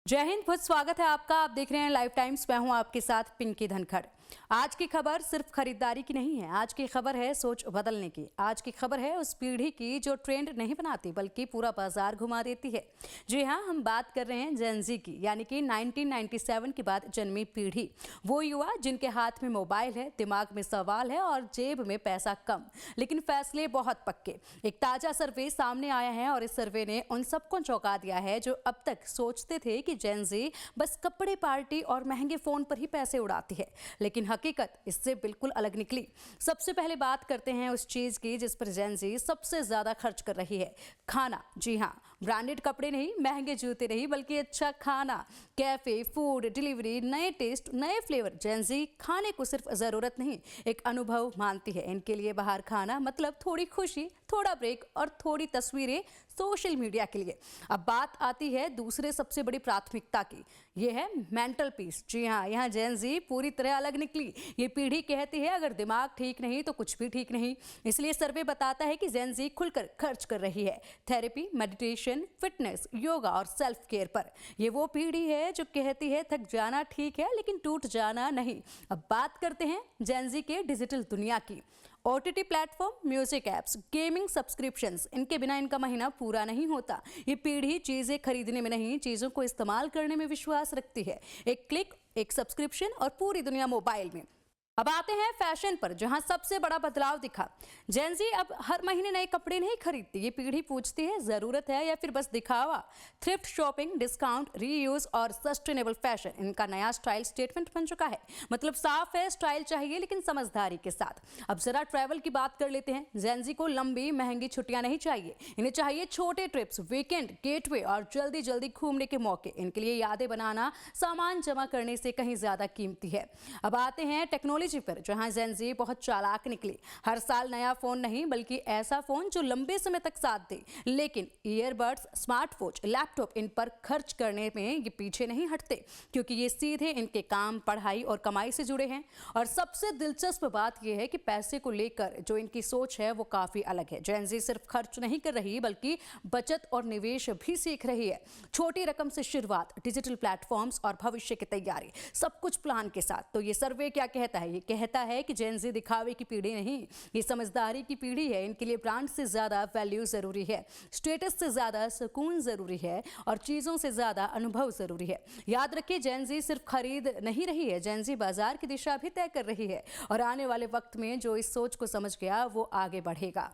जय हिंद, बहुत स्वागत है आपका। आप देख रहे हैं लाइव टाइम्स। मैं हूं आपके साथ पिंकी धनखड़। आज की खबर सिर्फ खरीदारी की नहीं है, आज की खबर है सोच बदलने की। आज की खबर है उस पीढ़ी की जो ट्रेंड नहीं बनाती बल्कि पूरा बाजार घुमा देती है। जी हाँ, हम बात कर रहे हैं जेन ज़ी की, यानी कि 1997 के बाद जन्मी पीढ़ी। वो युवा जिनके हाथ में मोबाइल है, दिमाग में सवाल है और जेब में पैसा कम, लेकिन फैसले बहुत पक्के। एक ताजा सर्वे सामने आया है और इस सर्वे ने उन सबको चौंका दिया है जो अब तक सोचते थे कि जेन ज़ी बस कपड़े, पार्टी और महंगे फोन पर ही पैसे उड़ाती है, लेकिन हकीकत इससे बिल्कुल अलग निकली। सबसे पहले बात करते हैं उस चीज की जिस पर जेन ज़ी सबसे ज्यादा खर्च कर रही है, खाना। जी हाँ, ब्रांडेड कपड़े नहीं, महंगे जूते नहीं, बल्कि अच्छा खाना, कैफे, फूड, डिलीवरी, नए टेस्ट, नए फ्लेवर। जेन ज़ी खाने को सिर्फ जरूरत नहीं, एक अनुभव मानती है। इनके लिए बाहर खाना मतलब थोड़ी खुशी, थोड़ा ब्रेक और थोड़ी तस्वीरें सोशल मीडिया के लिए। अब बात आती है दूसरे सबसे बड़ी प्राथमिकता की, यह है मेंटल पीस। जी हाँ, यहाँ जेन ज़ी पूरी तरह अलग निकली। ये पीढ़ी कहती है अगर दिमाग ठीक नहीं तो कुछ भी ठीक नहीं। इसलिए सर्वे बताता है कि जेन ज़ी खुलकर खर्च कर रही है थेरेपी, मेडिटेशन, फिटनेस, योगा और सेल्फ केयर पर। ये वो पीढ़ी है जो कहती है थक जाना ठीक है लेकिन टूट जाना नहीं। अब बात करते हैं जेन ज़ी के डिजिटल दुनिया की। OTT platform, music apps, gaming subscriptions, इनके बिना इनका महीना पूरा नहीं होता। ये पीढ़ी चीजें खरीदने में नहीं, चीजों को इस्तेमाल करने में विश्वास रखती है। एक क्लिक, एक सब्सक्रिप्शन और पूरी दुनिया मोबाइल में। अब आते हैं फैशन पर, जहां सबसे बड़ा बदलाव दिखा। जेन ज़ी अब हर महीने नए कपड़े नहीं खरीदती। ये पीढ़ी पूछती है जरूरत है या फिर बस दिखावा। थ्रिफ्ट शॉपिंग, डिस्काउंट, रीयूज और सस्टेनेबल फैशन इनका नया स्टाइल स्टेटमेंट बन चुका है। मतलब साफ है, स्टाइल चाहिए लेकिन समझदारी के साथ। अब जरा ट्रैवल की बात कर लेते हैं। जेन ज़ी को लंबी महंगी छुट्टियां नहीं चाहिए, इन्हें चाहिए छोटे ट्रिप्स, वीकेंड गेटवे और जल्दी जल्दी घूमने के मौके। इनके लिए यादें बनाना सामान जमा करने से कहीं ज्यादा कीमती है। अब आते हैं टेक्नोलॉजी पर, जहां जेन ज़ी बहुत चालाक निकली। हर साल नया फोन नहीं, बल्कि ऐसा फोन जो लंबे समय तक साथ दे। लेकिन ईयरबड्स, स्मार्टवॉच, लैपटॉप, इन पर खर्च करने में ये पीछे नहीं हटते, क्योंकि ये सीधे इनके काम, पढ़ाई और कमाई से जुड़े हैं। और सबसे दिलचस्प बात यह है कि पैसे को लेकर जो इनकी सोच है वो काफी अलग है। जेन ज़ी सिर्फ खर्च नहीं कर रही बल्कि बचत और निवेश भी सीख रही है। छोटी रकम से शुरुआत, डिजिटल प्लेटफॉर्म्स और भविष्य की तैयारी, सब कुछ प्लान के साथ। तो ये सर्वे क्या कहता है? ये कहता है कि जेन ज़ी दिखावे की पीढ़ी नहीं, ये समझदारी की पीढ़ी है। इनके लिए ब्रांड से ज्यादा वैल्यू जरूरी है, स्टेटस से ज्यादा सुकून जरूरी है और चीजों से ज्यादा अनुभव जरूरी है। याद रखिए, जेन ज़ी सिर्फ खरीद नहीं रही है, जेन ज़ी बाजार की दिशा भी तय कर रही है। और आने वाले वक्त में जो इस सोच को समझ गया वो आगे बढ़ेगा।